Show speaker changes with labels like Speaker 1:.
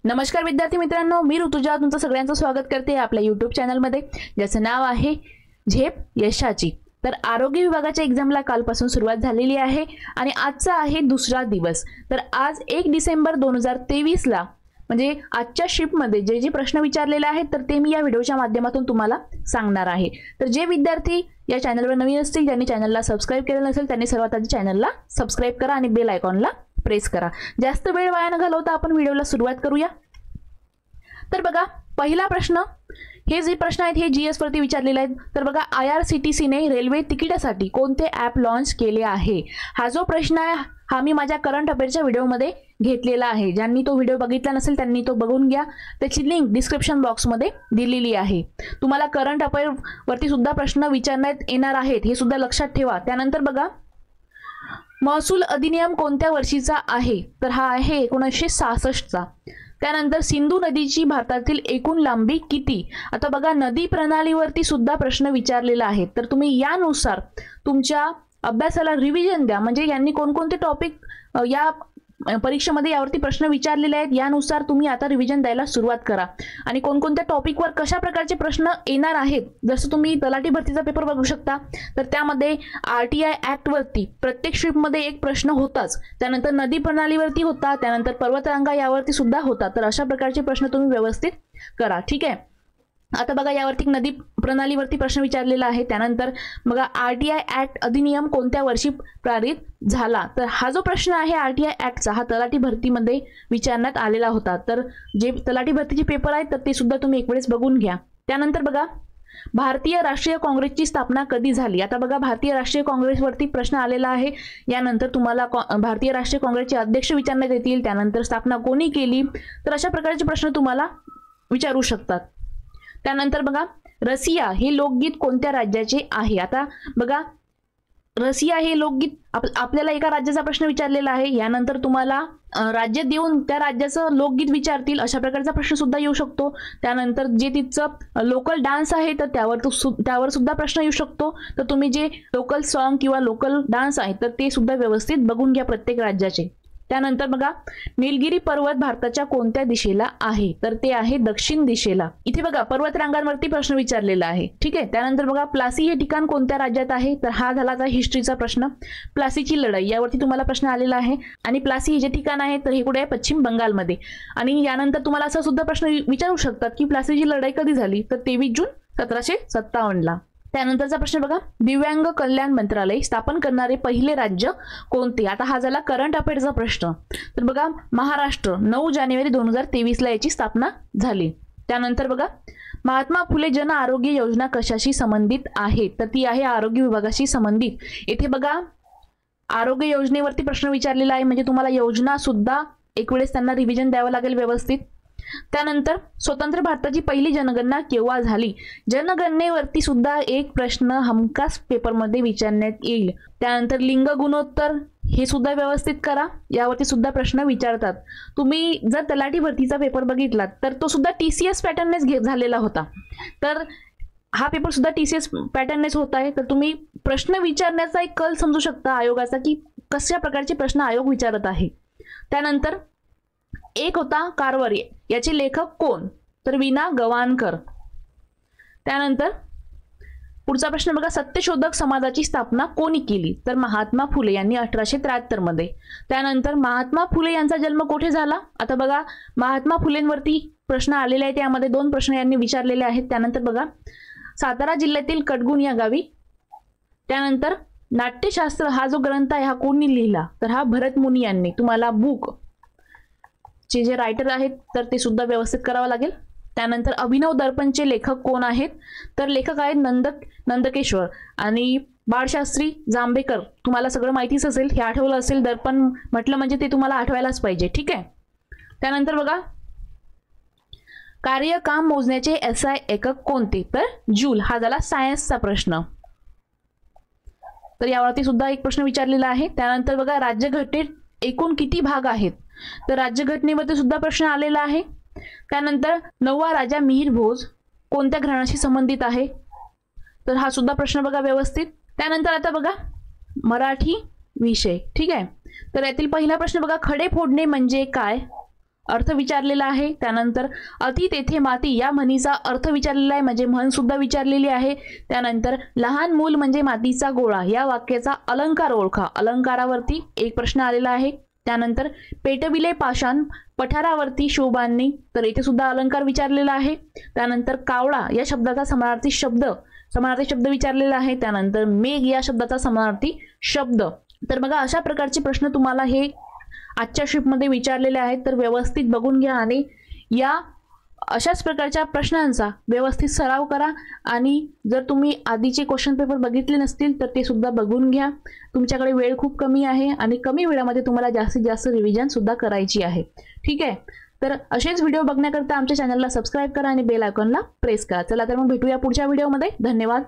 Speaker 1: नमस्कार विद्यार्थी मित्रांनो, मी ऋतुजा तुमचं सगळ्यांचं स्वागत करते आपल्या YouTube चॅनलमध्ये, ज्याचं नाव आहे झेप यशाची। तर आरोग्य विभागाच्या एक्झामला कालपासून सुरुवात झालेली आहे आणि आजचा आहे दुसरा दिवस। तर आज 1 डिसेंबर 2023 ला म्हणजे आजच्या शिफ्टमध्ये जे प्रश्न विचारलेले आहेत तर ते मी या व्हिडिओच्या माध्यमातून तुम्हाला सांगणार आहे। तर जे विद्यार्थी या चॅनलवर नवीन असतील, ज्यांनी चॅनलला सबस्क्राइब केलेलं नसेल, त्यांनी सर्वात आधी चॅनलला सबस्क्राइब करा आणि बेल आयकॉनला प्रेस करा। जास्त वेळ वाया न घालवता आपण व्हिडिओला सुरुवात करूया। तर बघा, पहिला प्रश्न, हे जे प्रश्न आहेत हे जीएस वरती विचारलेले आहेत। तर बघा, IRCTC ने रेल्वे तिकिटासाठी कोणते ॲप लॉन्च केले आहे? हा जो प्रश्न आहे हा मी माझ्या करंट अफेअरच्या व्हिडिओमध्ये घेतलेला आहे। ज्यांनी तो व्हिडिओ बघितला नसेल त्यांनी तो बघून घ्या, त्याची लिंक डिस्क्रिप्शन बॉक्समध्ये दिलेली आहे। तुम्हाला करंट अफेअर वरती सुद्धा प्रश्न विचारण्यात येणार आहेत, हे सुद्धा लक्षात ठेवा। त्यानंतर बघा, महसूल अधिनियम कोणत्या वर्षीचा आहे? तर हा आहे 1966 चा। त्यानंतर सिंधू नदीची भारतातील एकूण लांबी किती? आता बघा, नदी प्रणालीवरती सुद्धा प्रश्न विचारलेला आहे, तर तुम्ही यानुसार तुमच्या अभ्यासाला रिव्हिजन द्या। म्हणजे यांनी कोणकोणते टॉपिक या परीक्षेमध्ये यावरती प्रश्न विचारलेले आहेत यानुसार तुम्ही आता रिव्हिजन द्यायला सुरुवात करा आणि कोणकोणत्या टॉपिकवर कशा प्रकारचे प्रश्न येणार आहेत। जसं तुम्ही तलाठी भरतीचा पेपर बघू शकता, तर त्यामध्ये RTI ऍक्ट वरती प्रत्येक शिफ्टमध्ये एक प्रश्न होताच, त्यानंतर नदी प्रणालीवरती होता, त्यानंतर पर्वतरांगा यावरती सुद्धा होता। तर अशा प्रकारचे प्रश्न तुम्ही व्यवस्थित करा, ठीक आहे। आता बघा, यावरती नदी प्रणालीवरती प्रश्न विचारलेला आहे। त्यानंतर बघा, RTI ऍक्ट अधिनियम कोणत्या वर्षी पारित झाला? तर हा जो प्रश्न आहे RTI ऍक्टचा हा तलाठी भरतीमध्ये विचारण्यात आलेला होता। तर जे तलाठी भरतीचे पेपर आहेत तर ते सुद्धा तुम्ही एक वेळेस बघून घ्या। त्यानंतर बघा, भारतीय राष्ट्रीय काँग्रेसची स्थापना कधी झाली? आता बघा, भारतीय राष्ट्रीय काँग्रेसवरती प्रश्न आलेला आहे। यानंतर तुम्हाला भारतीय राष्ट्रीय काँग्रेसचे अध्यक्ष विचारण्यात येतील, त्यानंतर स्थापना कोणी केली, तर अशा प्रकारचे प्रश्न तुम्हाला विचारू शकतात। त्यानंतर बघा, रसिया हे लोकगीत कोणत्या राज्याचे आहे? आता बघा, रसिया हे लोकगीत आपल्याला एका राज्याचा प्रश्न विचारलेला आहे। यानंतर तुम्हाला राज्य देऊन त्या राज्याचं लोकगीत विचारतील, अशा प्रकारचा प्रश्न सुद्धा येऊ शकतो। त्यानंतर जे तिचं लोकल डान्स आहे तर त्यावर सुद्धा प्रश्न येऊ शकतो। तर तुम्ही जे लोकल सॉन्ग किंवा लोकल डान्स आहे तर ते सुद्धा व्यवस्थित बघून घ्या प्रत्येक राज्याचे। त्यानंतर बघा, निलगिरी पर्वत भारताच्या कोणत्या दिशेला आहे? तर ते आहे दक्षिण दिशेला। इथे बघा, पर्वतरांगांवरती प्रश्न विचारलेला आहे, ठीक आहे। त्यानंतर बघा, प्लासी हे ठिकाण कोणत्या राज्यात आहे? तर हा झाला हिस्ट्रीचा प्रश्न। प्लासीची लढाई यावरती तुम्हाला प्रश्न आलेला आहे आणि प्लासी हे जे ठिकाण आहे तर हे कुठे आहे? पश्चिम बंगालमध्ये। आणि यानंतर तुम्हाला असा सुद्धा प्रश्न विचारू शकतात की प्लासीची लढाई कधी झाली? तर 23 जून 1757 ला। त्यानंतरचा प्रश्न बघा, दिव्यांग कल्याण मंत्रालय स्थापन करणारे पहिले राज्य कोणते? आता हा झाला करंट अफेअरचा प्रश्न। तर बघा, महाराष्ट्र 9 जानेवारी 2023 ला याची स्थापना झाली। त्यानंतर बघा, महात्मा फुले जन आरोग्य योजना कशाशी संबंधित आहे? तर ती आहे आरोग्य विभागाशी संबंधित। येथे बघा, आरोग्य योजनेवरती प्रश्न विचारलेला आहे, म्हणजे तुम्हाला योजना सुद्धा एक वेळेस त्यांना रिव्हिजन द्यावं लागेल व्यवस्थित। त्यानंतर स्वतंत्र भारताची पहिली जनगणना केव्हा झाली? जनगणनेवरती सुद्धा एक प्रश्न हमखास पेपरमध्ये विचारण्यात येईल। त्यानंतर लिंग गुणोत्तर हे सुद्धा व्यवस्थित करा, यावरती सुद्धा प्रश्न विचारतात। तुम्ही जर तलाठी भरतीचा पेपर बघितलात तर तो सुद्धा TCS पॅटर्ननेच झालेला होता, तर हा पेपर सुद्धा TCS पॅटर्ननेच होत आहे। तर तुम्ही प्रश्न विचारण्याचा एक कल समजू शकता आयोगाचा की कशा प्रकारचे प्रश्न आयोग विचारत आहे। त्यानंतर एक होता कारवार, याचे लेखक कोण? तर वीणा गवाणकर। त्यानंतर पुढचा प्रश्न बघा, सत्यशोधक समाजाची स्थापना कोणी केली? तर महात्मा फुले यांनी 1873 मध्ये। त्यानंतर महात्मा फुले यांचा जन्म कुठे झाला? आता बघा, महात्मा फुलेंवरती प्रश्न आलेले आहेत, यामध्ये 2 प्रश्न यांनी विचारलेले आहेत। त्यानंतर बघा, सातारा जिल्ह्यातील कटगुण या गावी। त्यानंतर नाट्यशास्त्र हा जो ग्रंथ आहे हा कोणी लिहिला? तर हा भरत मुनी यांनी। तुम्हाला बुक जे रायटर आहेत तर ते सुद्धा व्यवस्थित करावं लागेल। त्यानंतर अभिनव दर्पणचे लेखक कोण आहेत? तर लेखक आहेत नंदकेश्वर आणि बाळशास्त्री जांभेकर। तुम्हाला सगळं माहितीच असेल, हे आठवलं असेल, दर्पण म्हटलं म्हणजे ते तुम्हाला आठवायलाच पाहिजे, ठीक आहे। त्यानंतर बघा, कार्य काम मोजण्याचे SI एकक कोणते? तर जूल। हा झाला सायन्सचा प्रश्न, तर यावरती सुद्धा एक प्रश्न विचारलेला आहे। त्यानंतर बघा, राज्यघटनेत एकूण किती भाग आहेत? तर राज्यघटनेमध्ये सुद्धा प्रश्न आलेला आहे। त्यानंतर 9वा राजा मिहिर भोज कोणत्या घराण्याशी संबंधित आहे? तर हा सुद्धा प्रश्न बघा व्यवस्थित। त्यानंतर आता बघा, मराठी विषय, ठीक आहे। तर यातील पहिला प्रश्न बघा, खडे फोडणे म्हणजे काय? अर्थ विचारलेला आहे। त्यानंतर अति तेथे माती या म्हणीचा अर्थ विचारलेला आहे, म्हणजे म्हण सुद्धा विचारलेली आहे। त्यानंतर लहान मूल म्हणजे मातीचा गोळा या वाक्याचा अलंकार ओळखा, अलंकारावरती एक प्रश्न आलेला आहे। त्यानंतर पेटविले पाषाण पठारावरती शोभांनी, तर इथे सुद्धा अलंकार विचारलेला आहे। त्यानंतर कावळा या शब्दाचा समानार्थी शब्द विचारलेला आहे। त्यानंतर मेघ या शब्दाचा समानार्थी शब्द। तर बघा अशा प्रकारचे प्रश्न तुम्हाला हे आजच्या शिफ्टमध्ये विचारलेले आहेत, तर व्यवस्थित बघून घ्या आणि या अशाच प्रकारच्या प्रश्नांचा व्यवस्थित सराव करा। आणि जर तुम्ही आधीचे क्वेश्चन पेपर बघितले नसतील तर ते सुद्धा बघून घ्या। तुमच्याकडे वेळ खूप कमी आहे आणि कमी वेळामध्ये तुम्हाला जास्तीत जास्त रिव्हिजन सुद्धा करायची आहे। ठीक आहे, तर असेच व्हिडिओ बघण्याकरता आमच्या चॅनलला सबस्क्राइब करा आणि बेल आयकॉनला प्रेस करा। चला तर मग भेटूया पुढच्या व्हिडिओमध्ये। धन्यवाद।